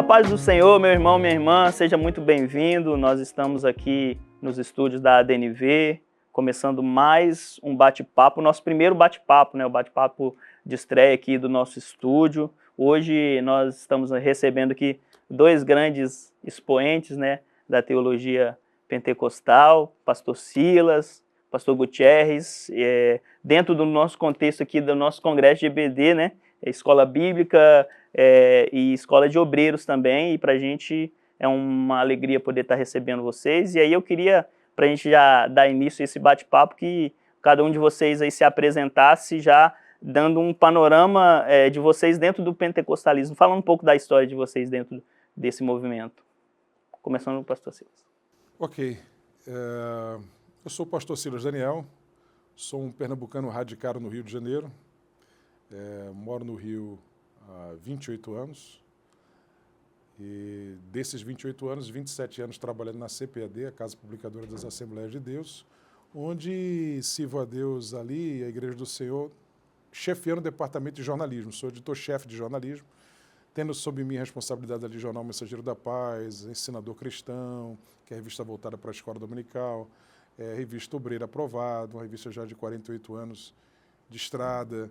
A paz do Senhor, meu irmão, minha irmã, seja muito bem-vindo. Nós estamos aqui nos estúdios da ADNV, começando mais um bate-papo, nosso primeiro bate-papo, né? O bate-papo de estreia aqui do nosso estúdio. Hoje nós estamos recebendo aqui dois grandes expoentes, né, da teologia pentecostal, pastor Silas, pastor Gutierrez, dentro do nosso contexto aqui do nosso congresso de EBD, né, Escola Bíblica e Escola de Obreiros também, e para a gente é uma alegria poder estar recebendo vocês. E aí eu queria, para a gente já dar início a esse bate-papo, que cada um de vocês aí se apresentasse já dando um panorama de vocês dentro do pentecostalismo, falando um pouco da história de vocês dentro desse movimento. Começando com o pastor Silas. Ok. Eu sou o pastor Silas Daniel, sou um pernambucano radicado no Rio de Janeiro, moro no Rio há 28 anos, e desses 28 anos, 27 anos trabalhando na CPAD, a Casa Publicadora das Assembleias de Deus, onde sirvo a Deus ali, a Igreja do Senhor, chefiando o departamento de jornalismo. Sou editor-chefe de jornalismo, tendo sob mim a responsabilidade ali Jornal Mensageiro da Paz, Ensinador Cristão, que é a revista voltada para a escola dominical, revista Obreiro Aprovado, uma revista já de 48 anos de estrada.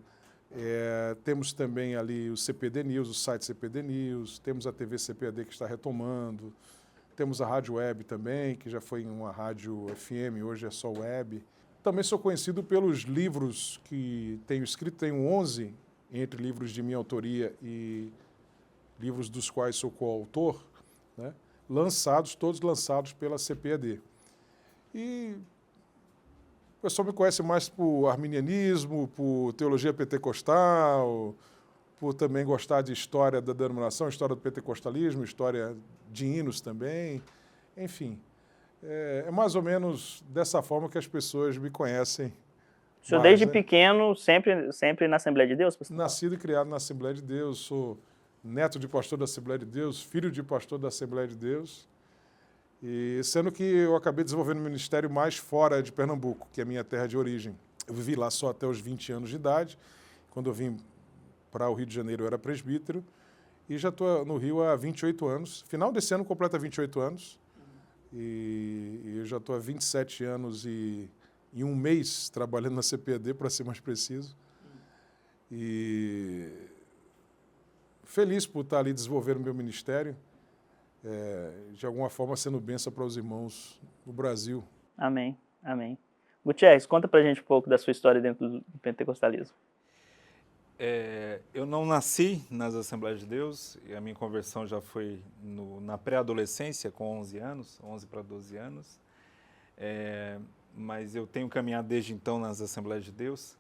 Temos também ali o CPD News, o site CPD News, temos a TV CPAD que está retomando, temos a rádio web também, que já foi uma rádio FM, hoje é só web. Também sou conhecido pelos livros que tenho escrito, tenho 11 entre livros de minha autoria e livros dos quais sou coautor, né, todos lançados pela CPAD. E o pessoal me conhece mais por arminianismo, por teologia pentecostal, por também gostar de história da denominação, história do pentecostalismo, história de hinos também, enfim. É mais ou menos dessa forma que as pessoas me conhecem. O senhor desde pequeno, sempre na Assembleia de Deus, pastor? Nascido e criado na Assembleia de Deus, sou neto de pastor da Assembleia de Deus, filho de pastor da Assembleia de Deus, e sendo que eu acabei desenvolvendo o ministério mais fora de Pernambuco, que é a minha terra de origem. Eu vivi lá só até os 20 anos de idade. Quando eu vim para o Rio de Janeiro, eu era presbítero, e já estou no Rio há 28 anos. Final desse ano completa 28 anos, e eu já estou há 27 anos e um mês trabalhando na CPAD, para ser mais preciso. E feliz por estar ali desenvolvendo o meu ministério, de alguma forma sendo bênção para os irmãos do Brasil. Amém, amém. Gutierrez, conta pra gente um pouco da sua história dentro do pentecostalismo. Eu não nasci nas Assembleias de Deus, e a minha conversão já foi na pré-adolescência, com 11 anos, 11 para 12 anos, mas eu tenho caminhado desde então nas Assembleias de Deus,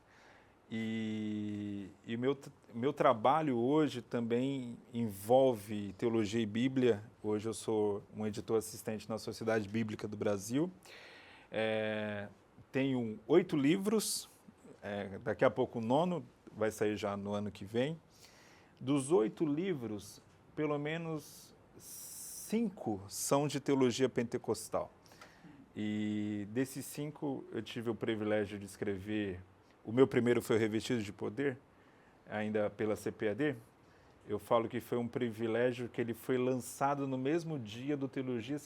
e meu trabalho hoje também envolve teologia e Bíblia. Hoje eu sou um editor assistente na Sociedade Bíblica do Brasil. Tenho 8 livros, daqui a pouco o 9º vai sair já no ano que vem. Dos 8 livros, pelo menos 5 são de teologia pentecostal. E desses 5 eu tive o privilégio de escrever. O meu primeiro foi o Revestidos de Poder, ainda pela CPAD. Eu falo que foi um privilégio que ele foi lançado no mesmo dia do Teologia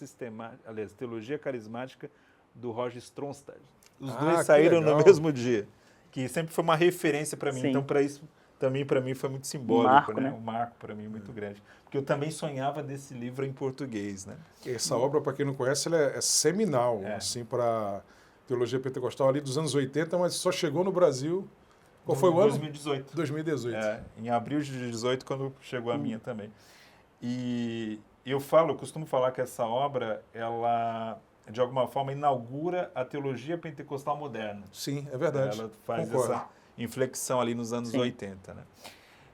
Carismática do Roger Stronstad. Os dois saíram no mesmo dia, que sempre foi uma referência para mim. Sim. Então, para isso, também para mim foi muito simbólico, né? Um marco para mim muito grande. Porque eu também sonhava desse livro em português, né? Essa obra, para quem não conhece, ela é seminal, assim, para teologia pentecostal ali dos anos 80, mas só chegou no Brasil. Qual foi o ano? 2018. 2018. Em abril de 2018, quando chegou a minha também. E eu costumo falar que essa obra, ela, de alguma forma, inaugura a teologia pentecostal moderna. Sim, é verdade. Ela faz essa inflexão ali nos anos 80, né?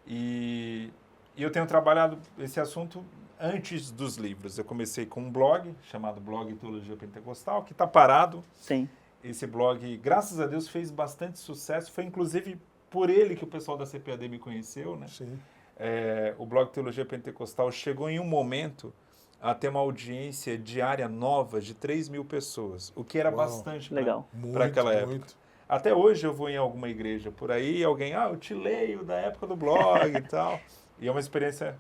E eu tenho trabalhado esse assunto antes dos livros. Eu comecei com um blog, chamado Blog Teologia Pentecostal, que está parado. Sim. Esse blog, graças a Deus, fez bastante sucesso. Foi, inclusive, por ele que o pessoal da CPAD me conheceu, né? Sim. O blog Teologia Pentecostal chegou em um momento a ter uma audiência diária nova de 3.000 pessoas, o que era bastante para aquela época. Muito. Até hoje eu vou em alguma igreja por aí, alguém, eu te leio da época do blog e tal. E é uma experiência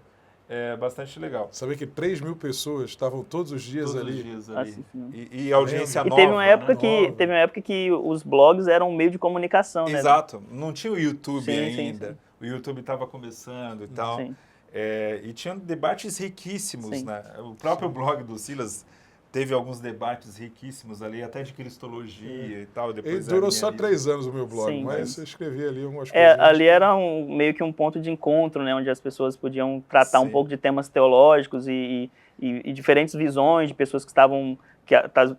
É bastante legal. Saber que 3.000 pessoas estavam todos os dias Todos ali. os dias ali. Assistindo. E audiência E nova, teve uma época né? que Nova. teve uma época que os blogs eram um meio de comunicação, né? Exato. Não tinha o YouTube Sim, ainda. sim. O YouTube estava começando e tal. Sim. E tinha debates riquíssimos, Sim. né? O próprio blog do Silas teve alguns debates riquíssimos ali, até de cristologia e tal. Ele Depois durou só arianismo. 3 anos o meu blog, Sim, mas sim. eu escrevi ali algumas coisas. Ali era meio que um ponto de encontro, né, onde as pessoas podiam tratar um Sim. pouco de temas teológicos e diferentes visões de pessoas que estavam,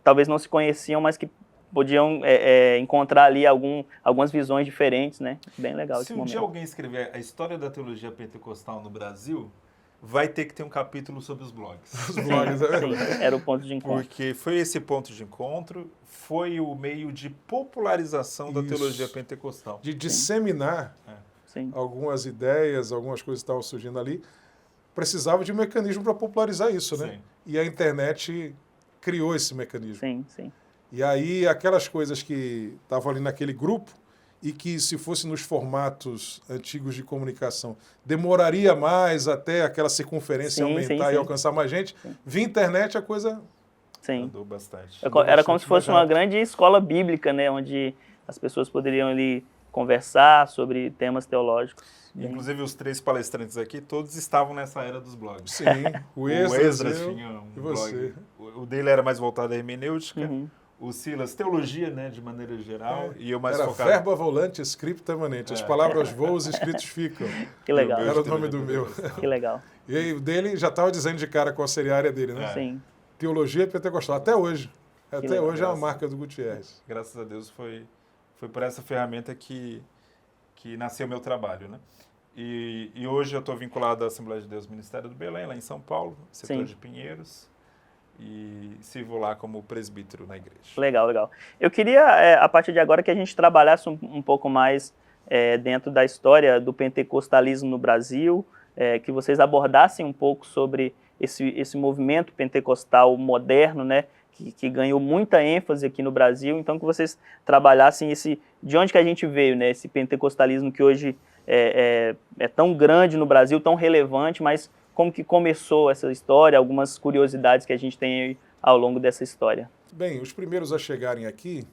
talvez não se conheciam, mas que podiam encontrar ali algumas visões diferentes, né? Bem legal Se esse um momento. dia alguém escrever a história da teologia pentecostal no Brasil, vai ter que ter um capítulo sobre os blogs. Os blogs, é Sim, verdade. era o ponto de encontro. Porque foi esse ponto de encontro, foi o meio de popularização da Isso. teologia pentecostal. De disseminar Sim, algumas ideias, algumas coisas que estavam surgindo ali, precisava de um mecanismo para popularizar isso, né? Sim. E a internet criou esse mecanismo. sim, sim. E aí, aquelas coisas que estavam ali naquele grupo e que, se fosse nos formatos antigos de comunicação, demoraria mais até aquela circunferência Sim, aumentar sim, e sim. alcançar mais gente, via internet a coisa... Sim. Andou bastante. Era como se fosse uma mais rápido. grande escola bíblica, né, onde as pessoas poderiam ali conversar sobre temas teológicos. Bem- Inclusive, os 3 palestrantes aqui, todos estavam nessa era dos blogs. Sim, o O Esdras, Esdras eu tinha um e você. blog. O dele era mais voltado à hermenêutica. Uhum. O Silas, teologia, né, de maneira geral. E eu mais Era focado... verba volante, scripta manente. As palavras voam, os escritos ficam. Que legal, Era o nome do meu. que legal. E aí, o dele já estava dizendo de cara qual seria a área dele, né? Sim, Teologia pentecostal, até hoje. Até legal. hoje é uma marca do Gutierrez. Graças a Deus foi por essa ferramenta que nasceu o meu trabalho, né? E hoje eu estou vinculado à Assembleia de Deus Ministério do Belém, lá em São Paulo, setor Sim. de Pinheiros, e sirvo lá como presbítero na igreja. legal, legal. Eu queria, a partir de agora, que a gente trabalhasse um pouco mais dentro da história do pentecostalismo no Brasil, que vocês abordassem um pouco sobre esse movimento pentecostal moderno, né, que ganhou muita ênfase aqui no Brasil. Então, que vocês trabalhassem de onde que a gente veio, né, esse pentecostalismo que hoje é tão grande no Brasil, tão relevante, mas como que começou essa história, algumas curiosidades que a gente tem aí ao longo dessa história. Bem, os primeiros a chegarem aqui,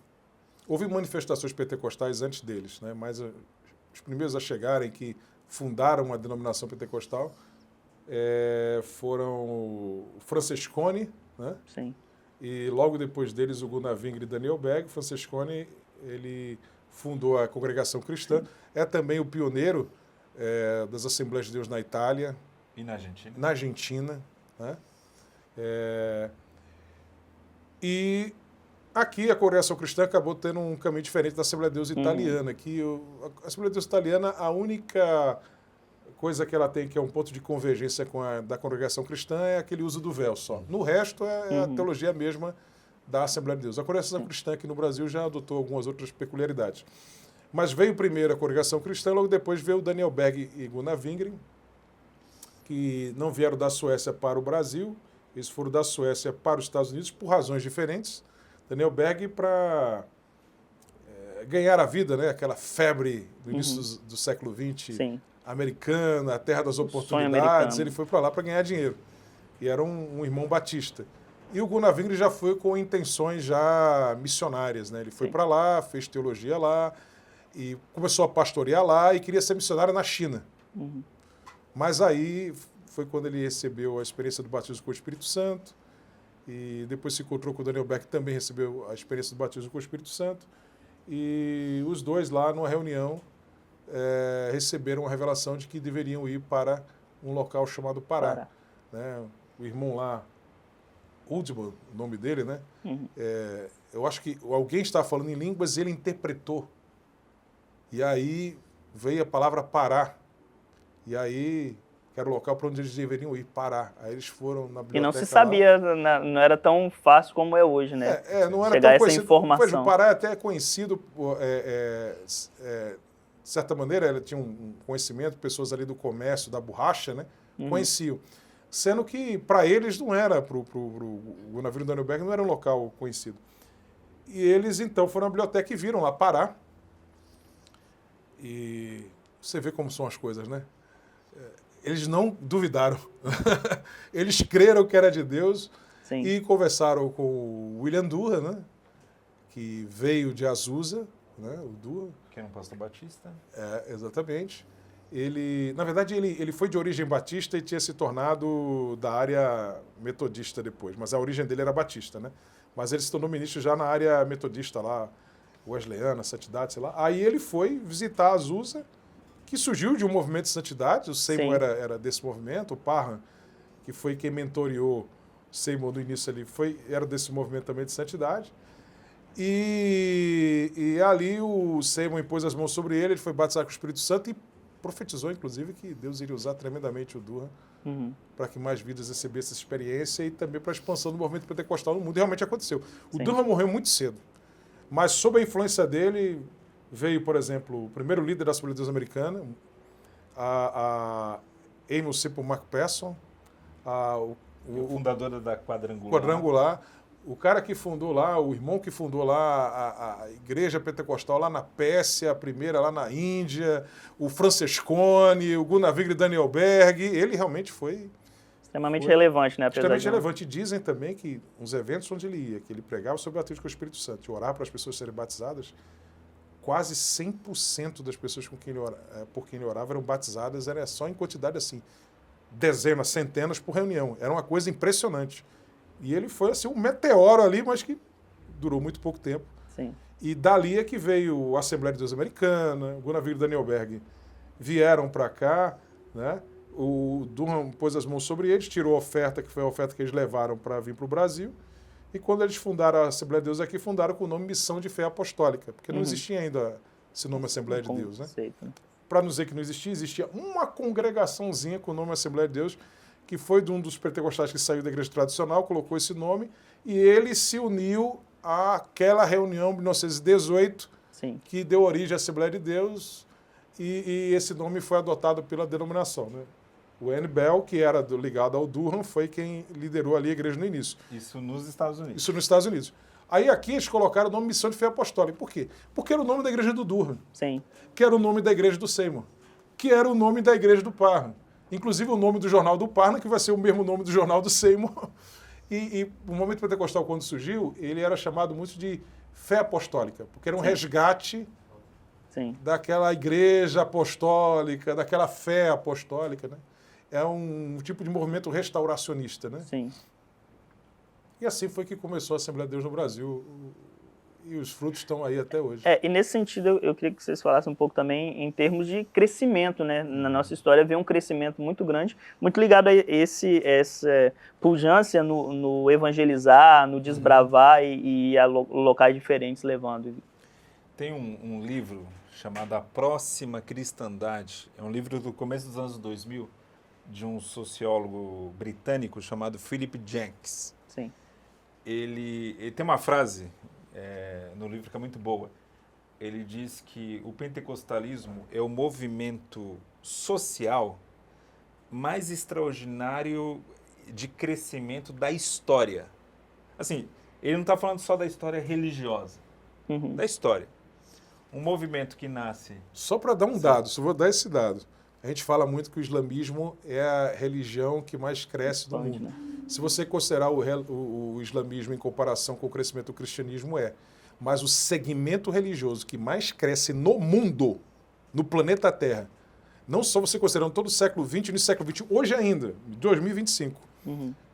houve manifestações pentecostais antes deles, né? Mas os primeiros a chegarem que fundaram a denominação pentecostal foram o Francescone, né? Sim, E logo depois deles o Gunnar Wingre e Daniel Berg. Francescone, ele fundou a Congregação Cristã, é também o pioneiro das Assembleias de Deus na Itália, E na Argentina? na Argentina, né? E aqui a Congregação Cristã acabou tendo um caminho diferente da Assembleia de Deus italiana, que a Assembleia de Deus italiana, a única coisa que ela tem que é um ponto de convergência com a da Congregação Cristã é aquele uso do véu só. No resto é a teologia mesma da Assembleia de Deus. A Congregação Cristã aqui no Brasil já adotou algumas outras peculiaridades. Mas veio primeiro a Congregação Cristã, logo depois veio o Daniel Berg e Gunnar Wingren, que não vieram da Suécia para o Brasil, eles foram da Suécia para os Estados Unidos por razões diferentes. Daniel Berg para ganhar a vida, né? Aquela febre do início do século XX, sim, americana, a terra das sonho oportunidades, americano. ele foi para lá para ganhar dinheiro. E era um irmão batista. E o Gunnar Wingren já foi com intenções já missionárias, né? Ele foi Sim. para lá, fez teologia lá, e começou a pastorear lá e queria ser missionário na China. Mas aí foi quando ele recebeu a experiência do batismo com o Espírito Santo, e depois se encontrou com o Daniel Berg, que também recebeu a experiência do batismo com o Espírito Santo, e os dois lá numa reunião receberam a revelação de que deveriam ir para um local chamado Pará. Né? O irmão lá, Uldman, o nome dele, né? Eu acho que alguém estava falando em línguas e ele interpretou. E aí veio a palavra Pará. E aí, que era o local para onde eles deveriam ir, Pará. Aí eles foram na biblioteca. E não se sabia, não era tão fácil como é hoje, né? Não era chegar tão essa conhecido. informação. Pois, o Pará é até conhecido, de certa maneira, ele tinha um conhecimento, pessoas ali do comércio, da borracha, né? Conheciam. Sendo que, para eles, não era, para o Gunnar Wingren e Daniel Berg, não era um local conhecido. E eles, então, foram na biblioteca e viram lá Pará. E você vê como são as coisas, né? eles não duvidaram. Eles creram que era de Deus. Sim. E conversaram com o William Durham, né? Que veio de Azusa, né? O Durham. Que era um pastor batista. Exatamente. Ele, na verdade, ele foi de origem batista e tinha se tornado da área metodista depois, mas a origem dele era batista, né? Mas ele se tornou ministro já na área metodista lá, wesleyana, santidade, sei lá. Aí ele foi visitar Azusa, que surgiu de um movimento de santidade, o Seymour era desse movimento, o Parham, que foi quem mentoreou o Seymour no início ali, era desse movimento também de santidade. E ali o Seymour impôs as mãos sobre ele foi batizado com o Espírito Santo e profetizou, inclusive, que Deus iria usar tremendamente o Durham para que mais vidas recebessem essa experiência e também para a expansão do movimento pentecostal no mundo. E realmente aconteceu. O Durham morreu muito cedo, mas sob a influência dele veio, por exemplo, o primeiro líder da Assembleia de Deus Americana, a Amos Simple McPherson, o fundador da Quadrangular. O cara que fundou lá, o irmão que fundou lá a igreja pentecostal lá na Pérsia, a primeira lá na Índia, o Francescone, o Gunnar Danielberg, ele realmente foi... Extremamente relevante, né? Extremamente relevante. E dizem também que uns eventos onde ele ia, que ele pregava sobre o batismo com o Espírito Santo e orava para as pessoas serem batizadas, quase 100% das pessoas por quem ele orava eram batizadas, era só em quantidade assim, dezenas, centenas por reunião. Era uma coisa impressionante. E ele foi assim, um meteoro ali, mas que durou muito pouco tempo. Sim. E dali é que veio a Assembleia de Deus Americana, o Gunnar Danielberg vieram para cá, né? O Durham pôs as mãos sobre eles, tirou a oferta, que foi a oferta que eles levaram para vir para o Brasil. E quando eles fundaram a Assembleia de Deus aqui, fundaram com o nome Missão de Fé Apostólica, porque não existia ainda esse nome Assembleia de Deus, né? Para não dizer que não existia, existia uma congregaçãozinha com o nome Assembleia de Deus, que foi de um dos pentecostais que saiu da igreja tradicional, colocou esse nome, e ele se uniu àquela reunião de 1918, que deu origem à Assembleia de Deus, e esse nome foi adotado pela denominação, né? O N. Bell, que era ligado ao Durham, foi quem liderou ali a igreja no início. Isso nos Estados Unidos. Isso nos Estados Unidos. Aí aqui eles colocaram o nome Missão de Fé Apostólica. Por quê? Porque era o nome da igreja do Durham, que era o nome da igreja do Seymour, que era o nome da igreja do Parham. Inclusive o nome do jornal do Parham, que vai ser o mesmo nome do jornal do Seymour. E o movimento pentecostal, quando surgiu, ele era chamado muito de fé apostólica, porque era um resgate daquela igreja apostólica, daquela fé apostólica, né? É um tipo de movimento restauracionista, né? E assim foi que começou a Assembleia de Deus no Brasil. E os frutos estão aí até hoje. E nesse sentido, eu queria que vocês falassem um pouco também em termos de crescimento, né? Na nossa história veio um crescimento muito grande, muito ligado a essa pujança no evangelizar, no desbravar e ir a locais diferentes levando. Tem um livro chamado A Próxima Cristandade. É um livro do começo dos anos 2000, de um sociólogo britânico chamado Philip Jenks. Ele tem uma frase no livro que é muito boa. Ele diz que o pentecostalismo é o movimento social mais extraordinário de crescimento da história. Assim, ele não está falando só da história religiosa, da história. Um movimento que nasce... Só para dar um dado, só vou dar esse dado. A gente fala muito que o islamismo é a religião que mais cresce no mundo. Se você considerar o islamismo em comparação com o crescimento do cristianismo, mas o segmento religioso que mais cresce no mundo, no planeta Terra, não só você considerando todo o século XX, no século XXI, hoje ainda, 2025,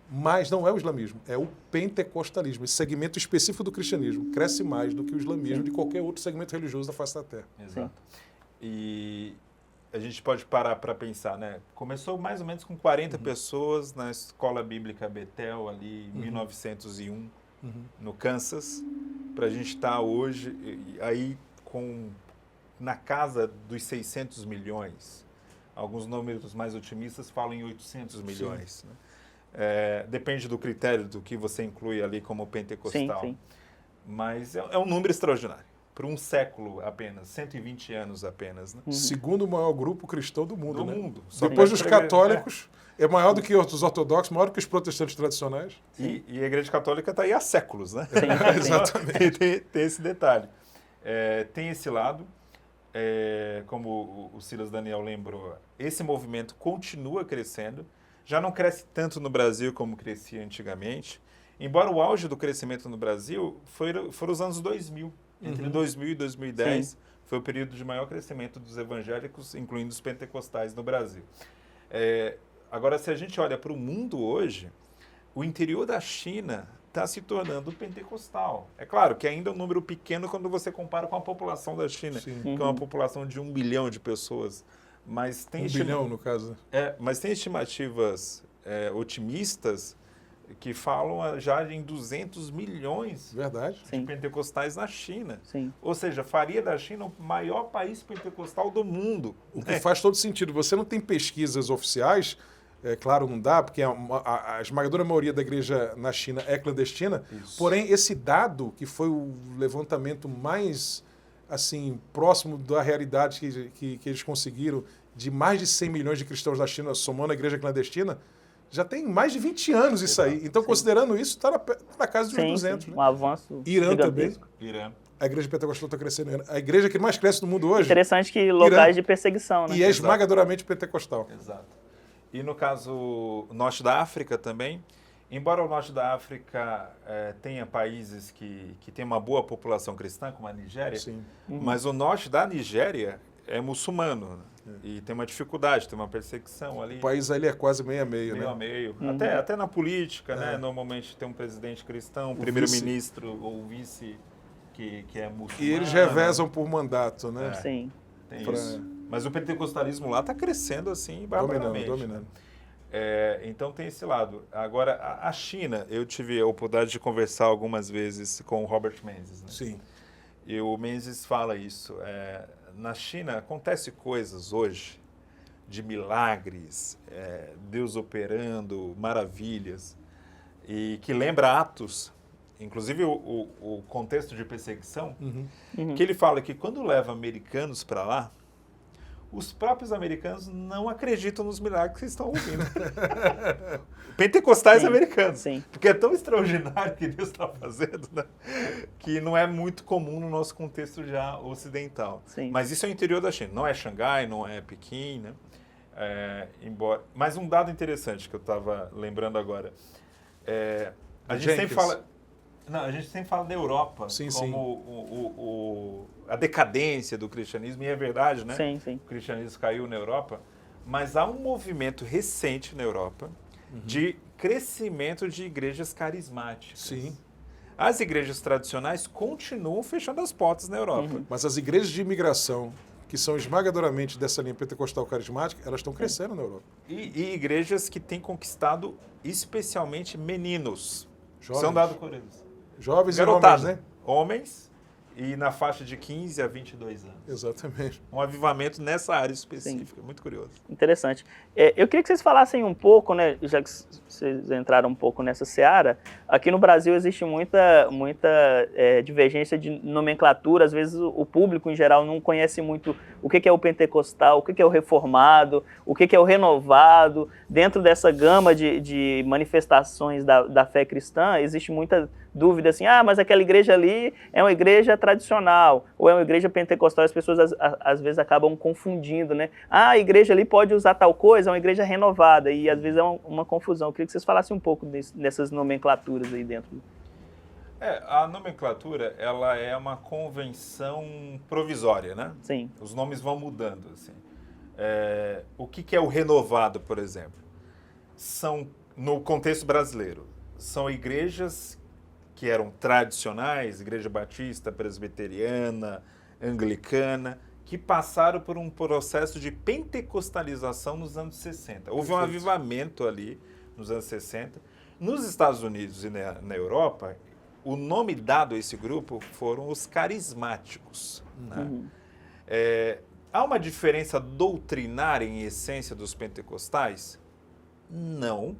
mas não é o islamismo, é o pentecostalismo. Esse segmento específico do cristianismo cresce mais do que o islamismo de qualquer outro segmento religioso da face da Terra. Exato. E a gente pode parar para pensar, né? Começou mais ou menos com 40 pessoas na Escola Bíblica Bethel, ali em 1901, no Kansas, para a gente estar hoje aí na casa dos 600 milhões. Alguns números mais otimistas falam em 800 milhões. Né? Depende do critério do que você inclui ali como pentecostal. Mas é um número extraordinário. Por um século apenas, 120 anos apenas. Né? Segundo maior grupo cristão do mundo. Do né? mundo. Depois dos católicos, é maior do que os ortodoxos, maior do que os protestantes tradicionais. E a Igreja Católica está aí há séculos, né? Exatamente. Tem esse detalhe. Tem esse lado. como o Silas Daniel lembrou, esse movimento continua crescendo, já não cresce tanto no Brasil como crescia antigamente, embora o auge do crescimento no Brasil foram os anos 2000. Entre 2000 e 2010 Sim. foi o período de maior crescimento dos evangélicos, incluindo os pentecostais no Brasil. Agora, se a gente olha para o mundo hoje, o interior da China está se tornando pentecostal. É claro que ainda é um número pequeno quando você compara com a população da China, Sim. que é uma população de 1 bilhão de pessoas. Mas tem 1 bilhão, no caso. mas tem estimativas otimistas que falam já em 200 milhões Verdade. de Sim. pentecostais na China. Sim. Ou seja, faria da China o maior país pentecostal do mundo. O que faz todo sentido. Você não tem pesquisas oficiais, claro, não dá, porque a esmagadora maioria da igreja na China é clandestina. Isso. Porém, esse dado, que foi o levantamento mais assim próximo da realidade que eles conseguiram, de mais de 100 milhões de cristãos na China somando a igreja clandestina, já tem mais de 20 anos isso aí. Então, considerando isso, está na casa de uns 200. Né? Um avanço Irã também. gigantesco. Irã. A igreja pentecostal está crescendo. A igreja que mais cresce no mundo hoje Interessante que locais de perseguição, né? e é esmagadoramente pentecostal. Exato. E no caso norte da África também, embora o norte da África tenha países que têm uma boa população cristã, como a Nigéria, Sim. mas o norte da Nigéria é muçulmano, né? E tem uma dificuldade, tem uma perseguição ali. O país ali é quase meio a meio, Meio né? a meio. Até na política, né? Normalmente tem um presidente cristão, um primeiro-ministro ou vice que é muçulmano. E eles revezam por mandato, né? Sim. Tem Pra- isso. Mas o pentecostalismo lá está crescendo assim, barbaramente. Dominando. Então tem esse lado. Agora, a China, eu tive a oportunidade de conversar algumas vezes com o Robert Menzies, né? Sim. E o Menzies fala isso. Na China acontece coisas hoje de milagres, Deus operando, maravilhas, e que lembra Atos, inclusive o contexto de perseguição, que ele fala que quando leva americanos para lá, os próprios americanos não acreditam nos milagres que estão ouvindo. Pentecostais Sim, americanos. sim. Porque é tão extraordinário que Deus está fazendo, né? Que não é muito comum no nosso contexto já ocidental. Sim. Mas isso é o interior da China. Não é Xangai, não é Pequim, né? Mas um dado interessante que eu estava lembrando agora. A gente sempre fala... Não, a gente sempre fala da Europa como a decadência do cristianismo, e é verdade, né? Sim, sim. O cristianismo caiu na Europa, mas há um movimento recente na Europa de crescimento de igrejas carismáticas. Sim. As igrejas tradicionais continuam fechando as portas na Europa. Mas as igrejas de imigração, que são esmagadoramente dessa linha pentecostal carismática, elas estão crescendo na Europa. E igrejas que têm conquistado especialmente meninos. Jovens. São dados por eles. Jovens Garotada, e homens, né? Homens e na faixa de 15 a 22 anos. Exatamente. Um avivamento nessa área específica. Muito curioso. Interessante. Eu queria que vocês falassem um pouco, né, já que vocês entraram um pouco nessa seara, aqui no Brasil existe muita divergência de nomenclatura, às vezes o público em geral não conhece muito o que é o pentecostal, o que é o reformado, o que é o renovado. Dentro dessa gama de manifestações da fé cristã, existe muita dúvida assim, mas aquela igreja ali é uma igreja tradicional, ou é uma igreja pentecostal. As pessoas às vezes acabam confundindo, né? A igreja ali pode usar tal coisa, é uma igreja renovada, e às vezes é uma confusão. Eu queria que vocês falassem um pouco dessas nomenclaturas aí dentro. A nomenclatura, ela é uma convenção provisória, né? Sim. Os nomes vão mudando, assim. O que é o renovado, por exemplo? São, no contexto brasileiro, são igrejas que eram tradicionais, igreja batista, presbiteriana, anglicana, que passaram por um processo de pentecostalização nos anos 60. Houve um avivamento ali nos anos 60. Nos Estados Unidos e na Europa, o nome dado a esse grupo foram os carismáticos. Né? Há uma diferença doutrinária em essência dos pentecostais? Não,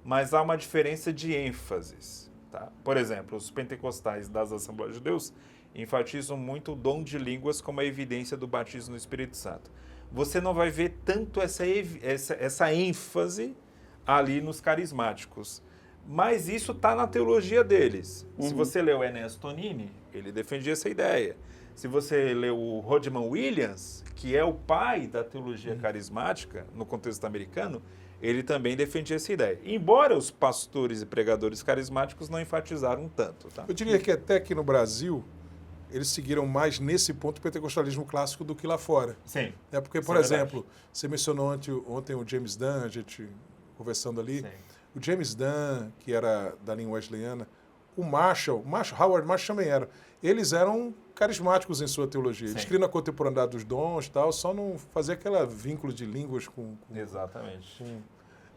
mas há uma diferença de ênfases. Tá? Por exemplo, os pentecostais das Assembleias de Deus enfatizam muito o dom de línguas como a evidência do batismo no Espírito Santo. Você não vai ver tanto essa ênfase ali nos carismáticos, mas isso está na teologia deles. Se você lê o Enéas Tonini, ele defendia essa ideia. Se você lê o Rodman Williams, que é o pai da teologia carismática no contexto americano, ele também defendia essa ideia. Embora os pastores e pregadores carismáticos não enfatizaram tanto. Tá? Eu diria que até aqui no Brasil, eles seguiram mais nesse ponto o pentecostalismo clássico do que lá fora. Sim. É porque, por exemplo, você mencionou ontem o James Dunn, a gente conversando ali. Sim. O James Dunn, que era da linha wesleyana, o Howard Marshall também era. Eles eram carismáticos em sua teologia. Eles criam a contemporaneidade dos dons e tal, só não fazia aquele vínculo de línguas com Exatamente.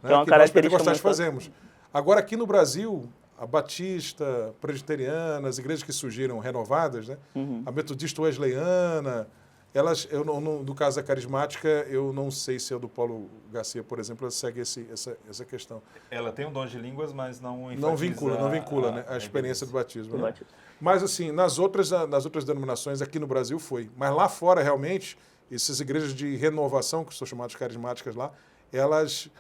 né, que nós pentecostais fazemos. Agora, aqui no Brasil, a Batista, Presbiteriana, as igrejas que surgiram renovadas, né? A Metodista Wesleyana, elas, no caso da carismática, eu não sei se é do Paulo Garcia, por exemplo, ela segue essa questão. Ela tem um dom de línguas, mas não enfatiza não vincula né, a experiência do batismo. Né? batismo. Mas, assim, nas outras denominações aqui no Brasil foi. Mas lá fora, realmente, essas igrejas de renovação, que são chamadas carismáticas lá, elas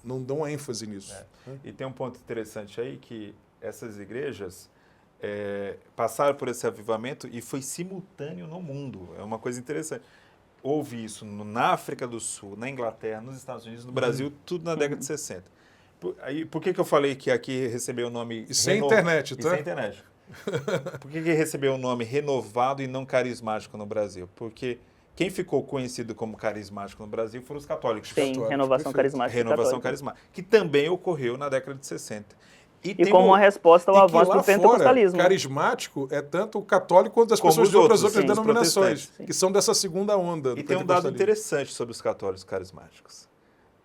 não dão ênfase nisso. E tem um ponto interessante aí, que essas igrejas passaram por esse avivamento e foi simultâneo no mundo. É uma coisa interessante. Houve isso na África do Sul, na Inglaterra, nos Estados Unidos, no Brasil, tudo na década de 60. Por que eu falei que aqui recebeu o nome... E sem internet, tá? E sem internet. Por que recebeu o nome renovado e não carismático no Brasil? Porque quem ficou conhecido como carismático no Brasil foram os católicos. Sim, renovação carismática. Renovação carismática, que também ocorreu na década de 60. E como uma resposta ao avanço do pentecostalismo. Fora, carismático é tanto o católico quanto as pessoas de outras denominações, que são dessa segunda onda. E tem um dado interessante sobre os católicos carismáticos.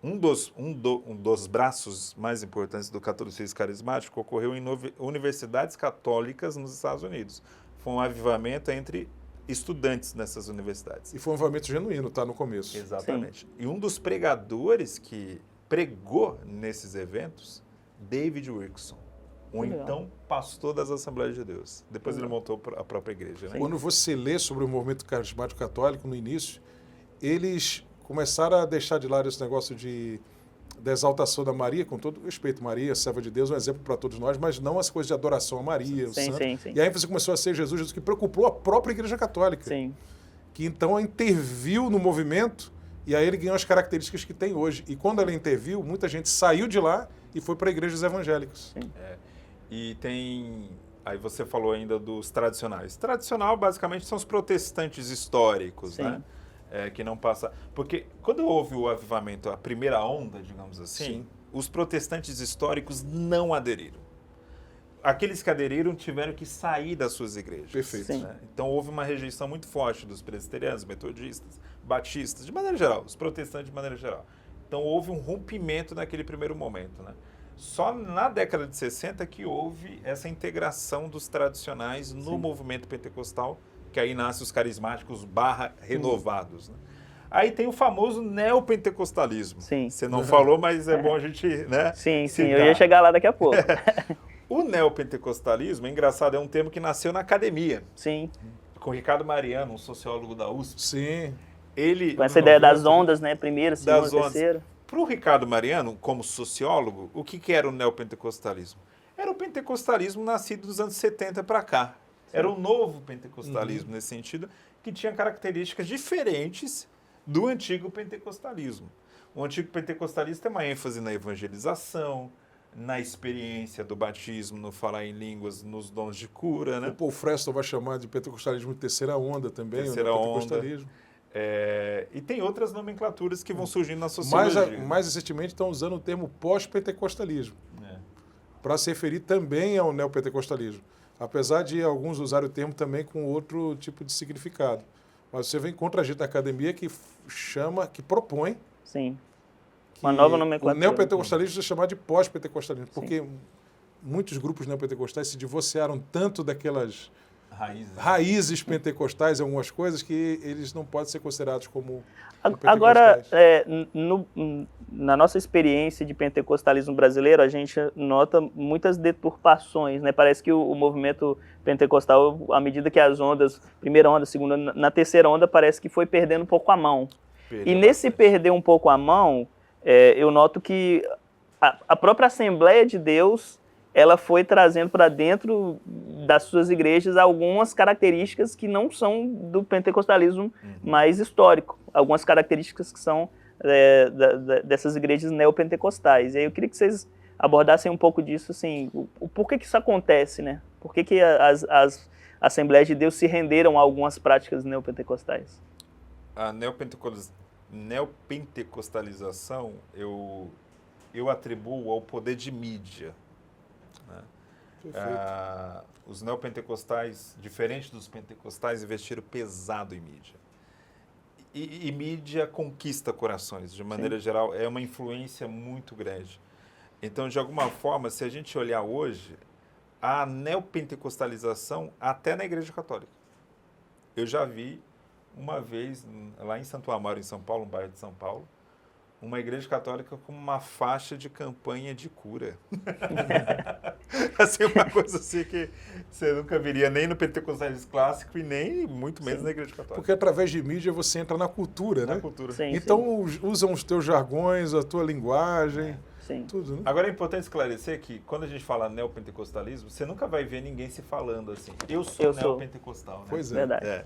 Um dos braços mais importantes do catolicismo carismático ocorreu em universidades católicas nos Estados Unidos. Foi um avivamento entre estudantes nessas universidades. E foi um avivamento genuíno, tá? No começo. Exatamente. Sim. E um dos pregadores que pregou nesses eventos, David Wilkerson, então pastor das Assembleias de Deus. Depois ele montou a própria igreja. Né? Quando você lê sobre o movimento carismático católico, no início, eles começaram a deixar de lado esse negócio da exaltação da Maria, com todo respeito, Maria, serva de Deus, um exemplo para todos nós, mas não as coisas de adoração a Maria, o santo. E a ênfase começou a ser Jesus que preocupou a própria Igreja Católica, que então interviu no movimento e aí ele ganhou as características que tem hoje. E quando ela interviu, muita gente saiu de lá e foi para igrejas evangélicas. E tem... Aí você falou ainda dos tradicionais. Tradicional, basicamente, são os protestantes históricos, né? Que não passa... Porque quando houve o avivamento, a primeira onda, digamos assim, os protestantes históricos não aderiram. Aqueles que aderiram tiveram que sair das suas igrejas. Perfeito. Né? Então houve uma rejeição muito forte dos presbiterianos, metodistas, batistas, de maneira geral, os protestantes de maneira geral. Então houve um rompimento naquele primeiro momento, né? Só na década de 60 que houve essa integração dos tradicionais no movimento pentecostal, que aí nasce os carismáticos /renovados. Né? Aí tem o famoso neopentecostalismo. Você não falou, mas é bom a gente... Né, sim, eu ia chegar lá daqui a pouco. O neopentecostalismo, é engraçado, é um termo que nasceu na academia. Sim. Com Ricardo Mariano, um sociólogo da USP. Sim. Ele, com essa ideia das ondas, né? Primeira, segunda, terceira. Para o Ricardo Mariano, como sociólogo, o que era o neopentecostalismo? Era o pentecostalismo nascido dos anos 70 para cá. Era o novo pentecostalismo, nesse sentido, que tinha características diferentes do antigo pentecostalismo. O antigo pentecostalismo tem uma ênfase na evangelização, na experiência do batismo, no falar em línguas, nos dons de cura. Né? O Paul Freston vai chamar de pentecostalismo de terceira onda também. Terceira onda. E tem outras nomenclaturas que vão surgindo na sociologia. Mais recentemente estão usando o termo pós-pentecostalismo para se referir também ao neopentecostalismo. Apesar de alguns usarem o termo também com outro tipo de significado. Mas você vem contra a gente na academia que propõe... Sim. Uma nova nomenclatura. O neopentecostalismo é chamado de pós-pentecostalismo, porque muitos grupos neopentecostais se divorciaram tanto daquelas raízes pentecostais, algumas coisas, que eles não podem ser considerados como Agora, na nossa experiência de pentecostalismo brasileiro, a gente nota muitas deturpações, né? Parece que o movimento pentecostal, à medida que as ondas, primeira onda, segunda, na terceira onda, parece que foi perdendo um pouco a mão. Nesse perder um pouco a mão, eu noto que a própria Assembleia de Deus ela foi trazendo para dentro das suas igrejas algumas características que não são do pentecostalismo mais histórico, algumas características que são dessas igrejas neopentecostais. E aí eu queria que vocês abordassem um pouco disso, assim, por que isso acontece, né? Por que as Assembleias de Deus se renderam a algumas práticas neopentecostais? A neopentecostalização eu atribuo ao poder de mídia. Né? Os neopentecostais, diferente dos pentecostais, investiram pesado em mídia. E mídia conquista corações, de maneira geral, é uma influência muito grande. Então, de alguma forma, se a gente olhar hoje, a neopentecostalização até na Igreja Católica. Eu já vi uma vez, lá em Santo Amaro, em São Paulo, um bairro de São Paulo, uma igreja católica com uma faixa de campanha de cura. Assim, uma coisa assim que você nunca veria nem no pentecostalismo clássico e nem muito menos na igreja católica. Porque através de mídia você entra na cultura, né? Na cultura. Sim, então usam os teus jargões, a tua linguagem, sim. tudo, né? Agora é importante esclarecer que quando a gente fala neopentecostalismo, você nunca vai ver ninguém se falando assim, eu sou neopentecostal, né? Pois é. Verdade.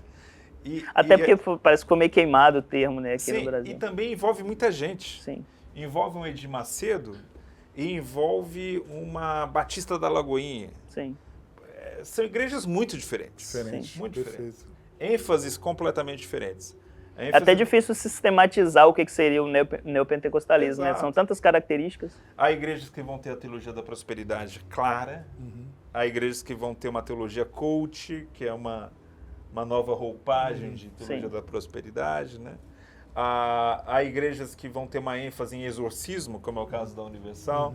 Até porque parece que foi meio queimado o termo, né, aqui no Brasil. E também envolve muita gente. Sim. Envolve um Edir Macedo e envolve uma Batista da Lagoinha. Sim. São igrejas muito diferentes. Muito diferentes. ênfases completamente diferentes. É até difícil sistematizar o que seria o neopentecostalismo, né? São tantas características. Há igrejas que vão ter a teologia da prosperidade clara, há igrejas que vão ter uma teologia coach, que é uma nova roupagem de teologia da prosperidade, né? Há igrejas que vão ter uma ênfase em exorcismo, como é o caso da Universal,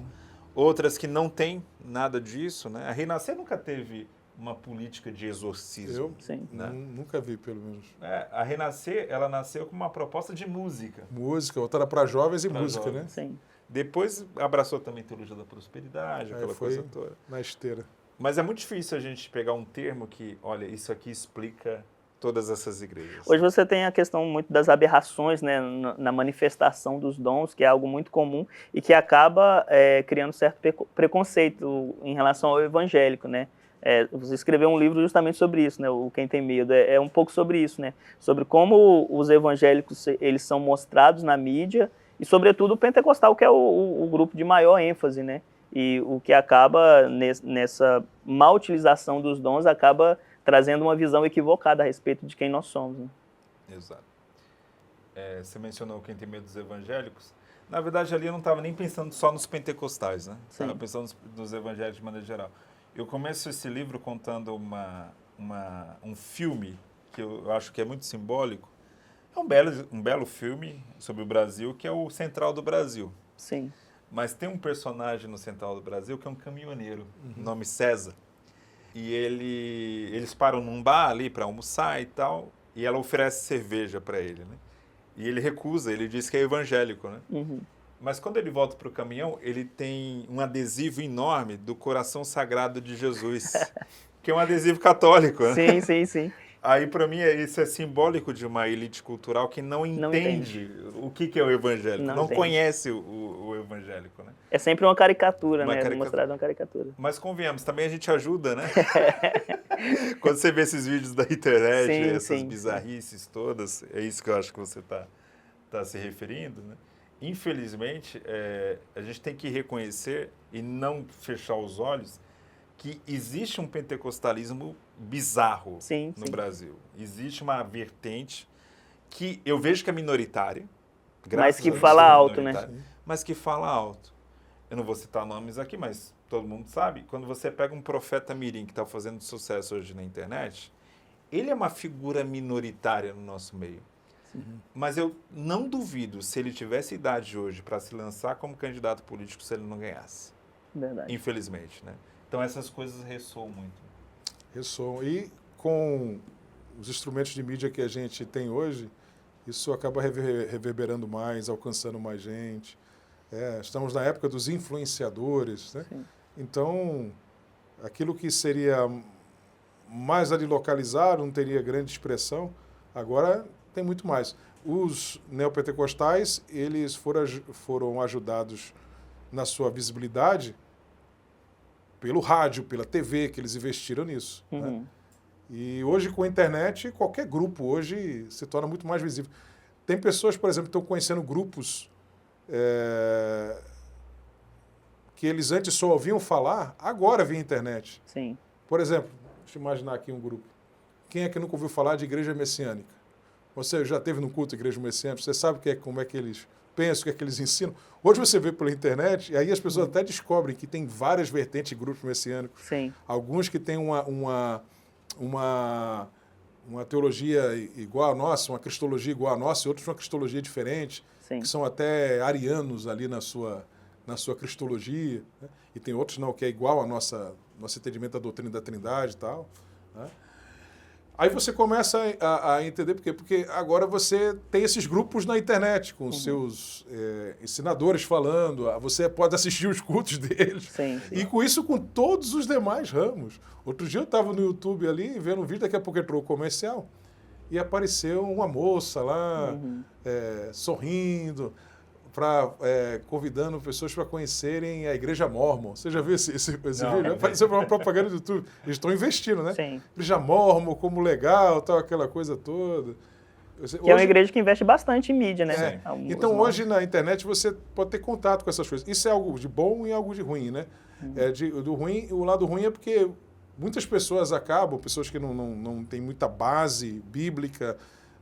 outras que não têm nada disso, né? A Renascer nunca teve uma política de exorcismo. Eu nunca vi, pelo menos. A Renascer, ela nasceu com uma proposta de música. Música, voltada para jovens e música, jovens. né? Sim. Depois abraçou também a teologia da prosperidade, aquela coisa toda. Na esteira. Mas é muito difícil a gente pegar um termo que, olha, isso aqui explica todas essas igrejas. Hoje você tem a questão muito das aberrações, né, na manifestação dos dons, que é algo muito comum e que acaba criando certo preconceito em relação ao evangélico, né? Você escreveu um livro justamente sobre isso, né? O Quem Tem Medo. É um pouco sobre isso, né? Sobre como os evangélicos eles são mostrados na mídia e, sobretudo, o pentecostal, que é o grupo de maior ênfase, né? E o que acaba, nessa má utilização dos dons, acaba trazendo uma visão equivocada a respeito de quem nós somos. Né? Exato. Você mencionou Quem Tem Medo dos evangélicos. Na verdade, ali eu não estava nem pensando só nos pentecostais, né? Estava pensando nos evangélicos de maneira geral. Eu começo esse livro contando um filme que eu acho que é muito simbólico. É um belo filme sobre o Brasil, que é o Central do Brasil. Sim. Mas tem um personagem no Central do Brasil que é um caminhoneiro, nome César. E eles param num bar ali para almoçar e tal, e ela oferece cerveja para ele, né? E ele recusa, ele diz que é evangélico, né? Mas quando ele volta para o caminhão, ele tem um adesivo enorme do Coração Sagrado de Jesus, que é um adesivo católico, né? Sim, sim, sim. Aí, para mim, isso é simbólico de uma elite cultural que não entende o que é o evangélico, não conhece o evangélico, né? É sempre uma caricatura, né? Mostrado uma caricatura. Mas convenhamos, também a gente ajuda, né? Quando você vê esses vídeos da internet, essas bizarrices todas, é isso que eu acho que você tá se referindo, né? Infelizmente, a gente tem que reconhecer e não fechar os olhos que existe um pentecostalismo bizarro no Brasil. Existe uma vertente que eu vejo que é minoritária. Mas que fala alto, né? Mas que fala alto. Eu não vou citar nomes aqui, mas todo mundo sabe. Quando você pega um profeta mirim que está fazendo sucesso hoje na internet, ele é uma figura minoritária no nosso meio. Mas eu não duvido se ele tivesse idade hoje para se lançar como candidato político se ele não ganhasse. Verdade. Infelizmente, né? Então essas coisas ressoam muito. Ressoam. E com os instrumentos de mídia que a gente tem hoje, isso acaba reverberando mais, alcançando mais gente. Estamos na época dos influenciadores, né? Então, aquilo que seria mais ali localizado, não teria grande expressão, agora tem muito mais. Os neopentecostais, eles foram ajudados na sua visibilidade pelo rádio, pela TV, que eles investiram nisso. Né? E hoje, com a internet, qualquer grupo hoje se torna muito mais visível. Tem pessoas, por exemplo, que estão conhecendo grupos que eles antes só ouviam falar, agora via internet. Sim. Por exemplo, deixa eu imaginar aqui um grupo. Quem é que nunca ouviu falar de igreja messiânica? Você já esteve no culto de igreja messiânica, você sabe como é que eles pensam, o que é que eles ensinam. Hoje você vê pela internet, e aí as pessoas até descobrem que tem várias vertentes de grupos messiânicos. Sim. Alguns que têm uma teologia igual à nossa, uma cristologia igual à nossa, e outros uma cristologia diferente, Sim. que são até arianos ali na sua cristologia, né? E tem outros não, que é igual ao nosso entendimento da doutrina da Trindade e tal, né? Aí você começa a entender por quê? Porque agora você tem esses grupos na internet, com os seus ensinadores falando, você pode assistir os cultos deles. Sim, sim. E com isso, com todos os demais ramos. Outro dia eu estava no YouTube ali, vendo um vídeo, daqui a pouco entrou o comercial, e apareceu uma moça lá, sorrindo, convidando pessoas para conhecerem a Igreja Mórmon. Você já viu esse vídeo? Apareceu uma propaganda do YouTube. Eles estão investindo, né? Sim. Igreja Mórmon, como legal, tal, aquela coisa toda. Que é uma igreja que investe bastante em mídia, né? Então, hoje na internet você pode ter contato com essas coisas. Isso é algo de bom e algo de ruim, né? O lado ruim é porque muitas pessoas pessoas que não têm muita base bíblica,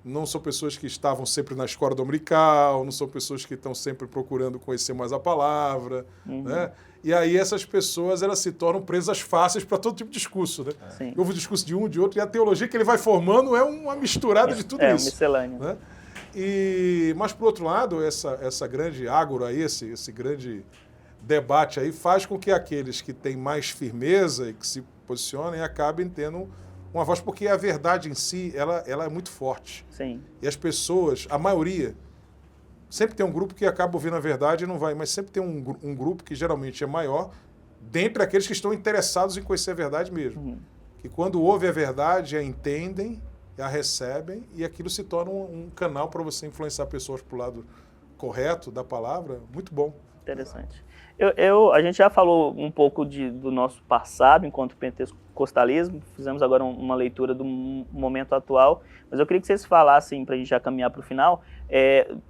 não são pessoas que estavam sempre na escola dominical, não são pessoas que estão sempre procurando conhecer mais a palavra, né? E aí essas pessoas, elas se tornam presas fáceis para todo tipo de discurso, né? Sim. Houve o discurso de um, de outro, e a teologia que ele vai formando é uma misturada de tudo isso. É, um miscelâneo. Né? Mas, por outro lado, essa grande ágora aí, esse grande debate aí, faz com que aqueles que têm mais firmeza e que se posicionem acabem tendo uma voz, porque a verdade em si, ela é muito forte. Sim. E as pessoas, a maioria, sempre tem um grupo que acaba ouvindo a verdade e não vai, mas sempre tem um grupo que geralmente é maior, dentre aqueles que estão interessados em conhecer a verdade mesmo. Que quando ouvem a verdade, a entendem, a recebem, e aquilo se torna um canal para você influenciar pessoas para o lado correto da palavra. Muito bom. Interessante. A gente já falou um pouco do nosso passado enquanto pentecostalismo, fizemos agora uma leitura do momento atual, mas eu queria que vocês falassem, para a gente já caminhar para o final,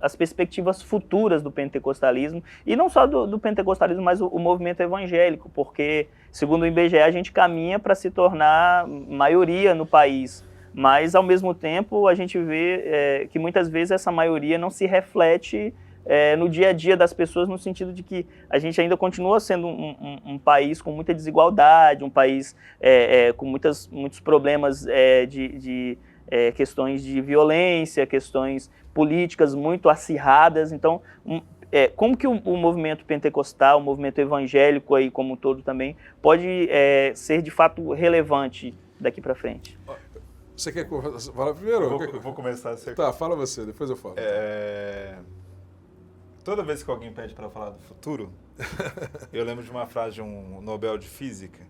as perspectivas futuras do pentecostalismo, e não só do pentecostalismo, mas o movimento evangélico, porque, segundo o IBGE, a gente caminha para se tornar maioria no país, mas, ao mesmo tempo, a gente vê que muitas vezes essa maioria não se reflete no dia a dia das pessoas, no sentido de que a gente ainda continua sendo um país com muita desigualdade, um país com muitos problemas de questões de violência, questões políticas muito acirradas. Então, como que o movimento pentecostal, o movimento evangélico aí como um todo também, pode ser de fato relevante daqui para frente? Você quer falar primeiro? Eu vou começar. Tá, fala você, depois eu falo. Toda vez que alguém pede para falar do futuro, eu lembro de uma frase de um Nobel de Física,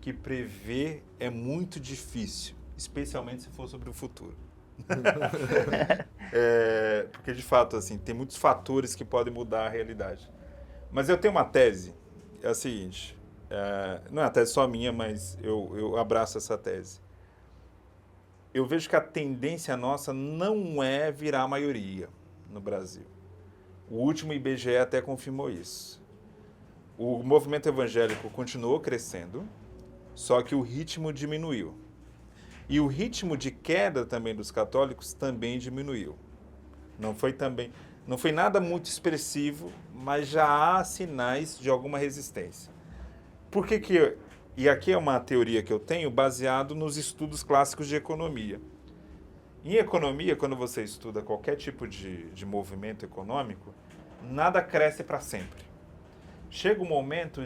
que prever é muito difícil, especialmente se for sobre o futuro. Porque, de fato, assim, tem muitos fatores que podem mudar a realidade. Mas eu tenho uma tese, é a seguinte, não é uma tese só minha, mas eu abraço essa tese. Eu vejo que a tendência nossa não é virar a maioria no Brasil. O último IBGE até confirmou isso. O movimento evangélico continuou crescendo, só que o ritmo diminuiu. E o ritmo de queda também dos católicos também diminuiu. Não foi nada muito expressivo, mas já há sinais de alguma resistência. Por que que... E aqui é uma teoria que eu tenho baseado nos estudos clássicos de economia. Em economia, quando você estuda qualquer tipo de movimento econômico, nada cresce para sempre. Chega um momento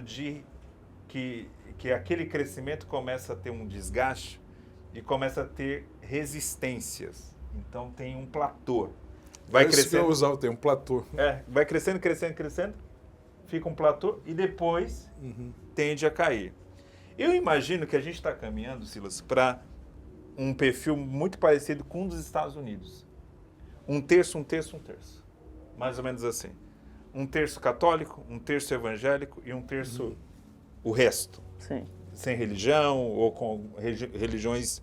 que aquele crescimento começa a ter um desgaste e começa a ter resistências. Então tem um platô. Vai crescendo. Eu usar o termo platô. Vai crescendo, fica um platô e depois tende a cair. Eu imagino que a gente está caminhando, Silas, para um perfil muito parecido com o dos Estados Unidos. Um terço. Mais ou menos assim. Um terço católico, um terço evangélico e um terço o resto. Sim. sem religião ou com religiões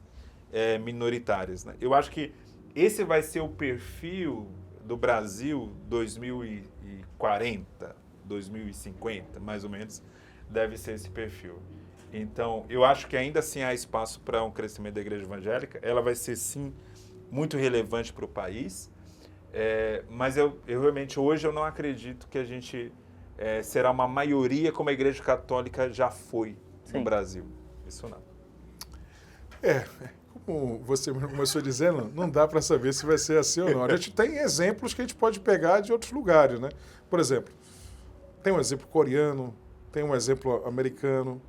minoritárias, né? Eu acho que esse vai ser o perfil do Brasil 2040, 2050, mais ou menos, deve ser esse perfil. Então, eu acho que ainda assim há espaço para um crescimento da igreja evangélica. Ela vai ser, sim, muito relevante para o país, mas eu realmente, hoje, eu não acredito que a gente será uma maioria como a igreja católica já foi no Brasil. Isso não. Como você começou dizendo, não dá para saber se vai ser assim ou não. A gente tem exemplos que a gente pode pegar de outros lugares, né? Por exemplo, tem um exemplo coreano, tem um exemplo americano.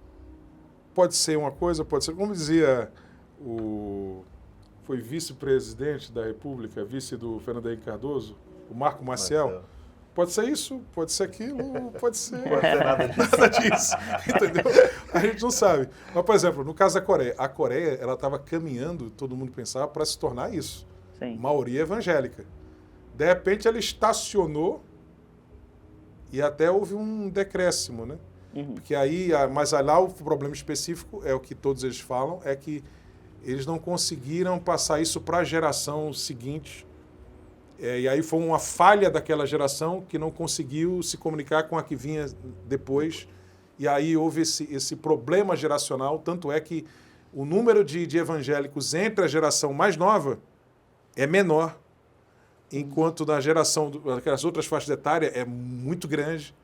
Pode ser uma coisa, pode ser... Como dizia foi vice-presidente da República, vice do Fernando Henrique Cardoso, o Marco Maciel. Pode ser isso, pode ser aquilo, pode ser... Pode ser nada disso. Nada disso, entendeu? A gente não sabe. Mas, por exemplo, no caso da Coreia, a Coreia ela estava caminhando, todo mundo pensava, para se tornar isso. Sim. Maioria evangélica. De repente, ela estacionou e até houve um decréscimo, né? Uhum. Porque aí, mas lá o problema específico, é o que todos eles falam, é que eles não conseguiram passar isso para a geração seguinte. E aí foi uma falha daquela geração que não conseguiu se comunicar com a que vinha depois. E aí houve esse problema geracional, tanto é que o número de evangélicos entre a geração mais nova é menor, enquanto na geração daquelas outras faixas etárias é muito grande.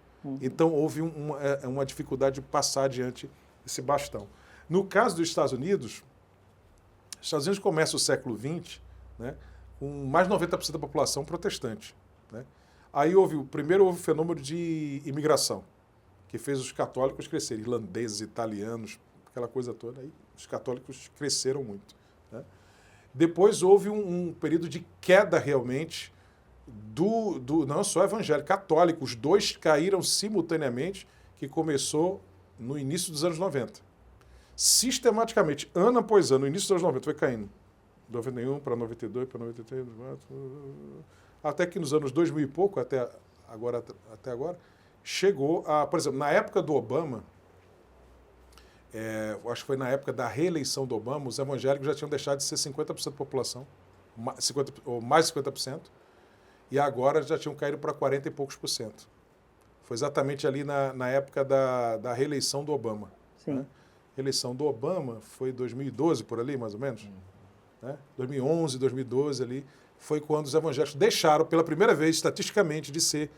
Então, houve uma dificuldade de passar adiante esse bastão. No caso dos Estados Unidos começa o século XX, né, com mais de 90% da população protestante. Né? Aí primeiro houve o fenômeno de imigração, que fez os católicos crescerem, irlandeses, italianos, aquela coisa toda. Aí os católicos cresceram muito. Né? Depois houve um período de queda realmente não só evangélico, católico. Os dois caíram simultaneamente, que começou no início dos anos 90. Sistematicamente, ano após ano, no início dos anos 90 foi caindo. 91 para 92, para 93, até que nos anos 2000 e pouco, até agora, chegou a... Por exemplo, na época do Obama, acho que foi na época da reeleição do Obama, os evangélicos já tinham deixado de ser 50% da população, ou mais de 50%, e agora já tinham caído para 40 e poucos por cento. Foi exatamente ali na época da reeleição do Obama. Sim. Né? A eleição do Obama foi 2012, por ali, mais ou menos. Né? 2011, 2012, ali, foi quando os evangélicos deixaram, pela primeira vez, estatisticamente, de ser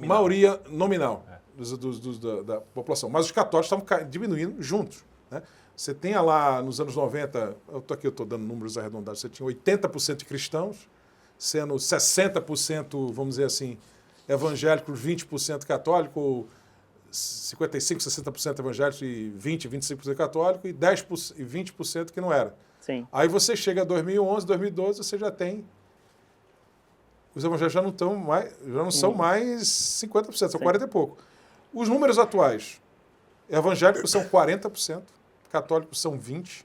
maioria nominal da população. Mas os católicos estavam diminuindo juntos. Né? Você tem lá, nos anos 90, eu estou dando números arredondados, você tinha 80% de cristãos, sendo 60%, vamos dizer assim, evangélicos, 20% católico, 55%, 60% evangélicos e 20%, 25% católico, e 10% e 20% que não era. Sim. Aí você chega a 2011, 2012, você já tem... Os evangélicos já não são mais 50%, são 40% e pouco. Os números atuais, evangélicos são 40%, católicos são 20%,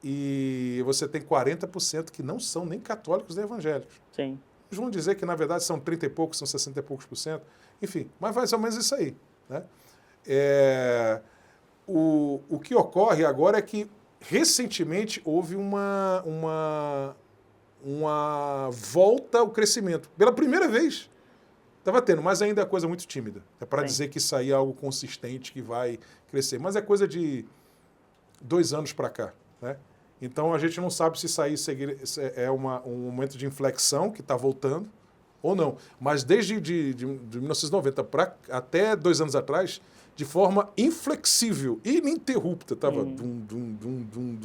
e você tem 40% que não são nem católicos nem evangélicos. Sim. Eles vão dizer que, na verdade, são 30 e poucos, são 60 e poucos por cento. Enfim, mas mais ou menos isso aí. Né? O que ocorre agora é que, recentemente, houve uma volta ao crescimento. Pela primeira vez. Estava tendo, mas ainda é coisa muito tímida. É para dizer que isso aí é algo consistente, que vai crescer. Mas é coisa de 2 anos para cá. Né? Então, a gente não sabe se isso aí é um momento de inflexão que está voltando ou não. Mas desde de 1990 até 2 anos atrás, de forma inflexível, ininterrupta, estava...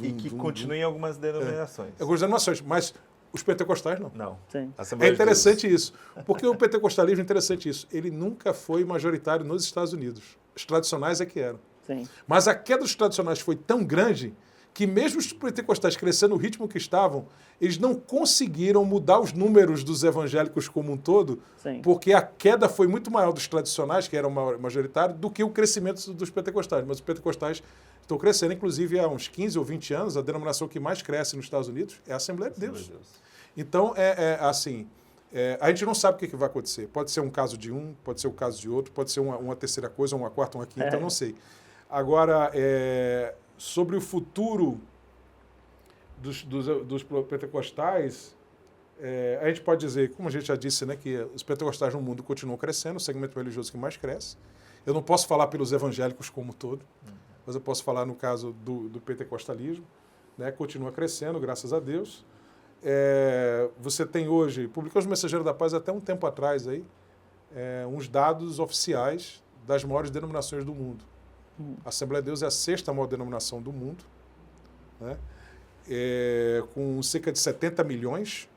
E que continua em algumas denominações. Algumas denominações, mas os pentecostais não. Não. Sim. É interessante isso, porque o pentecostalismo é interessante isso. Ele nunca foi majoritário nos Estados Unidos. Os tradicionais é que eram. Sim. Mas a queda dos tradicionais foi tão grande que mesmo os pentecostais crescendo no ritmo que estavam, eles não conseguiram mudar os números dos evangélicos como um todo, Sim. porque a queda foi muito maior dos tradicionais, que eram majoritários, do que o crescimento dos pentecostais. Mas os pentecostais estão crescendo, inclusive há uns 15 ou 20 anos, a denominação que mais cresce nos Estados Unidos é a Assembleia de Deus. Então, assim, A gente não sabe o que vai acontecer. Pode ser um caso de um, pode ser um caso de outro, pode ser uma terceira coisa, uma quarta, uma quinta, eu não sei. Agora, sobre o futuro dos pentecostais, a gente pode dizer, como a gente já disse, né, que os pentecostais no mundo continuam crescendo, o segmento religioso que mais cresce. Eu não posso falar pelos evangélicos como um todo, mas eu posso falar no caso do pentecostalismo, né, continua crescendo, graças a Deus. Você tem hoje, publicou os Mensageiros da Paz até um tempo atrás, aí, uns dados oficiais das maiores denominações do mundo. A Assembleia de Deus é a 6ª maior denominação do mundo, né, com cerca de 70 milhões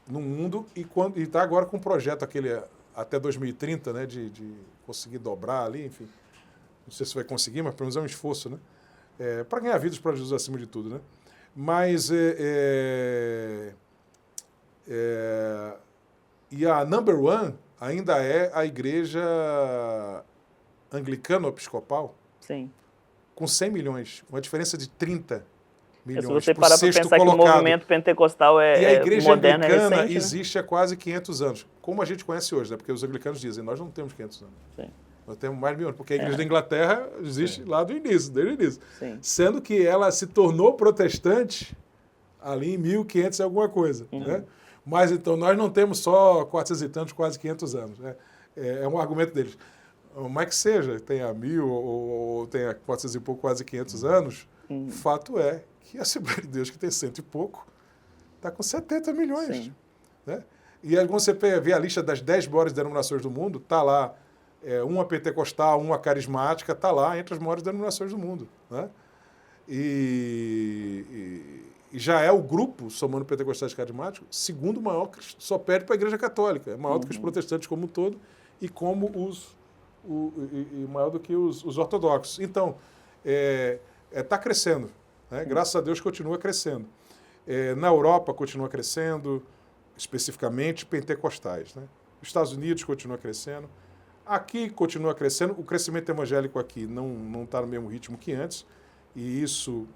no mundo, e está agora com um projeto aquele até 2030, né, de conseguir dobrar ali, enfim. Não sei se vai conseguir, mas pelo menos é um esforço, né? Para ganhar vidas para Jesus acima de tudo, né? Mas e a number one ainda é a igreja anglicano-episcopal, Sim. com 100 milhões, uma diferença de 30 milhões. Se você parar para pensar que o movimento pentecostal e a igreja moderno, anglicana recente, existe há quase 500 anos, como a gente conhece hoje, né? Porque os anglicanos dizem, nós não temos 500 anos. Sim. Nós temos mais de 1000 anos, porque a igreja da Inglaterra existe lá do início, desde o início. Sim. Sendo que ela se tornou protestante ali em 1500 e alguma coisa. Né? Mas então nós não temos só 400 e tantos, quase 500 anos. Né? É um argumento deles. Mas que seja, tenha 1000 ou tenha 400 e pouco, quase 500 anos, o fato é que a Assembleia de Deus, que tem 100 e pouco, está com 70 milhões. Sim. Né? E aí, quando você vê a lista das 10 maiores denominações do mundo, está lá uma pentecostal, uma carismática, está lá entre as maiores denominações do mundo. Né? E já é o grupo, somando pentecostais e carismáticos, segundo maior, só perde para a Igreja Católica. É maior do que os protestantes como um todo e maior do que os ortodoxos. Então, está crescendo. Né? Graças a Deus continua crescendo. Na Europa continua crescendo, especificamente pentecostais. Né? Os Estados Unidos continua crescendo. Aqui continua crescendo. O crescimento evangélico aqui não está no mesmo ritmo que antes, e isso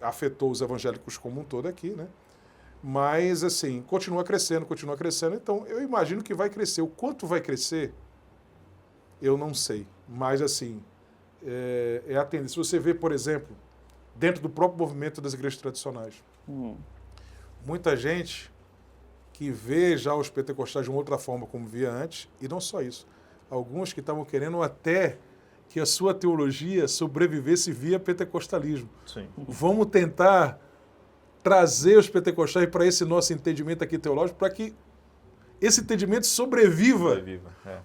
afetou os evangélicos como um todo aqui, né? Mas, assim, continua crescendo. Então, eu imagino que vai crescer. O quanto vai crescer, eu não sei. Mas, assim, é a tendência. Se você vê, por exemplo, dentro do próprio movimento das igrejas tradicionais, muita gente que vê já os pentecostais de uma outra forma como via antes, e não só isso. Alguns que estavam querendo até que a sua teologia sobrevivesse via pentecostalismo. Sim. Vamos tentar trazer os pentecostais para esse nosso entendimento aqui teológico, para que esse entendimento sobreviva.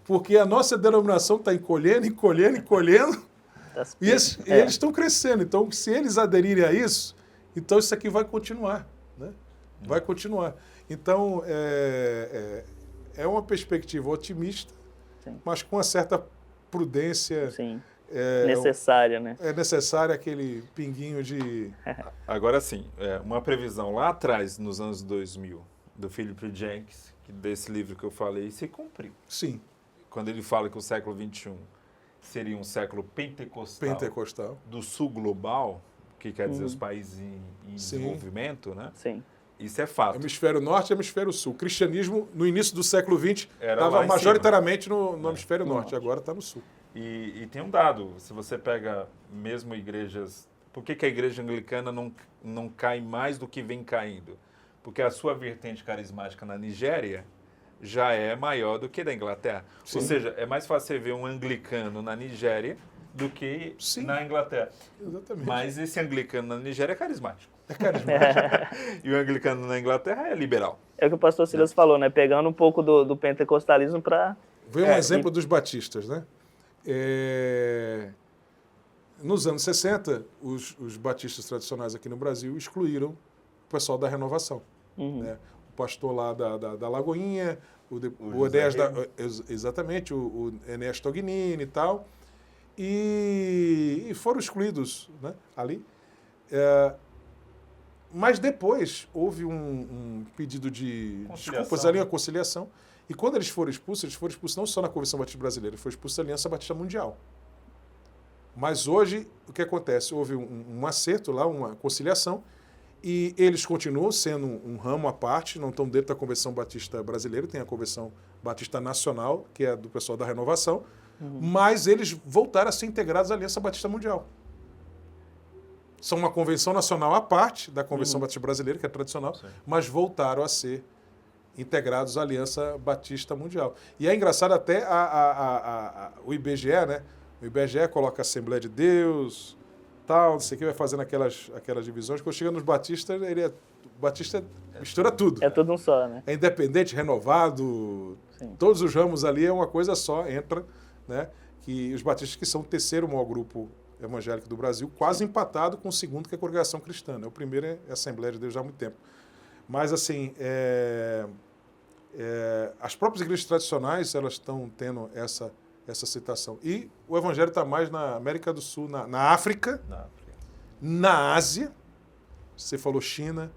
Porque a nossa denominação está encolhendo, e eles estão crescendo. Então, se eles aderirem a isso, então isso aqui vai continuar. Né? Vai continuar. Então, é uma perspectiva otimista, Sim. mas com uma certa prudência. Sim. Necessária, né? É necessário aquele pinguinho de... Agora sim, uma previsão lá atrás, nos anos 2000, do Philip Jenkins, desse livro que eu falei, se cumpriu. Sim. Quando ele fala que o século XXI seria um século pentecostal. Do sul global, que quer dizer os países em desenvolvimento, né? Sim. Isso é fato. Hemisfério norte e hemisfério sul. O cristianismo, no início do século XX, Era estava lá em majoritariamente no hemisfério norte, agora está no sul. E tem um dado, se você pega mesmo igrejas... Por que a igreja anglicana não cai mais do que vem caindo? Porque a sua vertente carismática na Nigéria já é maior do que da Inglaterra. Sim. Ou seja, é mais fácil você ver um anglicano na Nigéria do que na Inglaterra. Exatamente. Mas esse anglicano na Nigéria é carismático. É carismático. E o anglicano na Inglaterra é liberal. É o que o pastor Silas falou, né? Pegando um pouco do pentecostalismo para... Vê um exemplo dos batistas, né? Nos anos 60, os batistas tradicionais aqui no Brasil excluíram o pessoal da renovação. Né? O pastor lá da Lagoinha, o Enéas exatamente, o Enéas Tognini e tal, e foram excluídos, né, ali. Mas depois houve um pedido de desculpas ali, a conciliação, e quando eles foram expulsos não só na Convenção Batista Brasileira, foram expulsos da Aliança Batista Mundial. Mas hoje, o que acontece? Houve um acerto lá, uma conciliação, E eles continuam sendo um ramo à parte, não estão dentro da Convenção Batista Brasileira, tem a Convenção Batista Nacional, que é do pessoal da Renovação, mas eles voltaram a ser integrados à Aliança Batista Mundial. São uma convenção nacional à parte da Convenção Batista Brasileira, que é tradicional, mas voltaram a ser integrados à Aliança Batista Mundial. E é engraçado até o IBGE, né? O IBGE coloca a Assembleia de Deus, tal, não sei o que, vai fazendo aquelas divisões. Quando chega nos batistas, Batista mistura tudo. É tudo um só, né? É independente, renovado, todos os ramos ali é uma coisa só, entra, né? Que os batistas que são o terceiro maior grupo evangélico do Brasil, quase empatado com o segundo, que é a Congregação Cristã, né? O primeiro é a Assembleia de Deus já há muito tempo. Mas, assim, as próprias igrejas tradicionais, elas estão tendo essa citação. E o evangelho está mais na América do Sul, na África, na Ásia, você falou China,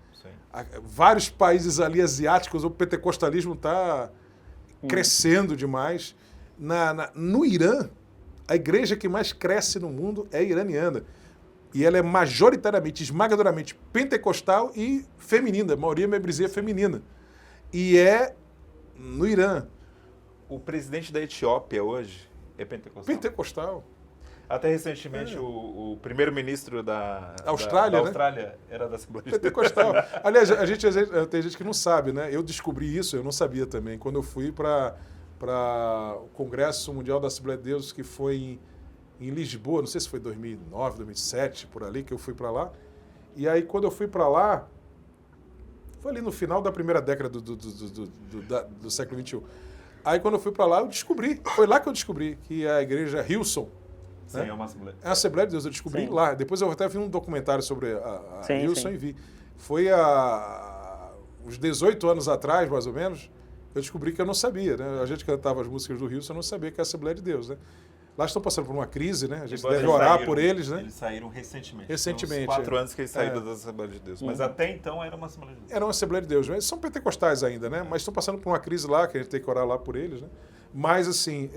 vários países ali asiáticos, o pentecostalismo está crescendo demais. No Irã, a igreja que mais cresce no mundo é iraniana. E ela é majoritariamente, esmagadoramente pentecostal e feminina, a maioria membresia feminina. E é no Irã. O presidente da Etiópia hoje é pentecostal. Pentecostal. Até recentemente o primeiro-ministro da Austrália, Austrália era da Assembleia de Deus. Pentecostal. Aliás, tem gente que não sabe, né? Eu descobri isso, eu não sabia também, quando eu fui para o Congresso Mundial da Assembleia de Deus, que foi em Lisboa, não sei se foi 2009, 2007, por ali, que eu fui para lá. E aí, quando eu fui para lá, foi ali no final da primeira década do século XXI. Aí, quando eu fui para lá, eu descobri, foi lá que eu descobri que a igreja Hillsong, sim, né? é uma Assembleia. É a Assembleia de Deus, eu descobri lá. Depois eu até vi um documentário sobre a Hillsong e vi. Foi uns 18 anos atrás, mais ou menos, eu descobri que eu não sabia, né? A gente cantava as músicas do Hillsong, eu não sabia que é a Assembleia de Deus, né? Lá estão passando por uma crise, né? A gente deve orar por eles, né? Eles saíram recentemente. Recentemente. Uns 4 anos que eles saíram da Assembleia de Deus. Mas até então era uma Assembleia de Deus. Era uma Assembleia de Deus. Eles são pentecostais ainda, né? Mas estão passando por uma crise lá, que a gente tem que orar lá por eles, né? Mas, assim,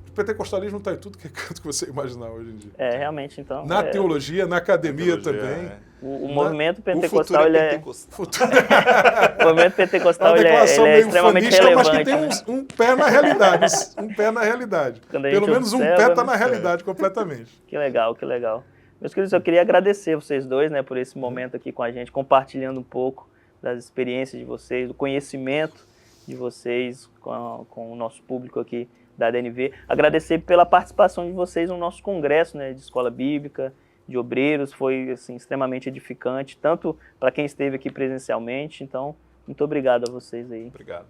o pentecostalismo está em tudo que é canto que você imaginar hoje em dia. Realmente, então... Na teologia, na academia também. O movimento pentecostal, ele é... O movimento pentecostal, ele é extremamente relevante. Mas que tem um pé na realidade. Um pé na realidade. Pelo menos um pé está na realidade completamente. Que legal, que legal. Meus queridos, eu queria agradecer vocês dois, né, por esse momento aqui com a gente, compartilhando um pouco das experiências de vocês, do conhecimento de vocês com o nosso público aqui da ADNV. Agradecer pela participação de vocês no nosso congresso, né, de escola bíblica, de obreiros, foi assim, extremamente edificante, tanto para quem esteve aqui presencialmente. Então, muito obrigado a vocês aí. Obrigado.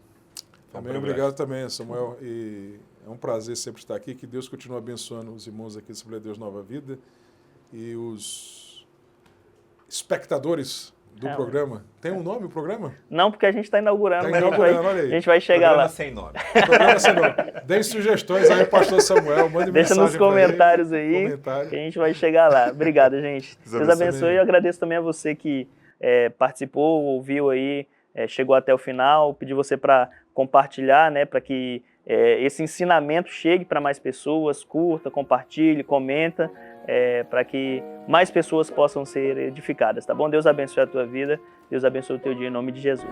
Também obrigado também, Samuel. E é um prazer sempre estar aqui. Que Deus continue abençoando os irmãos aqui da Assembleia de Deus Nova Vida e os espectadores do programa. Tem um nome o programa? Não, porque a gente está inaugurando, mas olha aí. A gente vai chegar lá. Sem nome. Programa sem nome. Deem sugestões aí, pastor Samuel. Mande Deixa mensagem nos comentários aí, que a gente vai chegar lá. Obrigado, gente. Deus abençoe. E eu agradeço também a você que participou, ouviu aí, chegou até o final. Pedi você para compartilhar, né, para que esse ensinamento chegue para mais pessoas. Curta, compartilhe, comenta, para que mais pessoas possam ser edificadas, tá bom? Deus abençoe a tua vida, Deus abençoe o teu dia em nome de Jesus.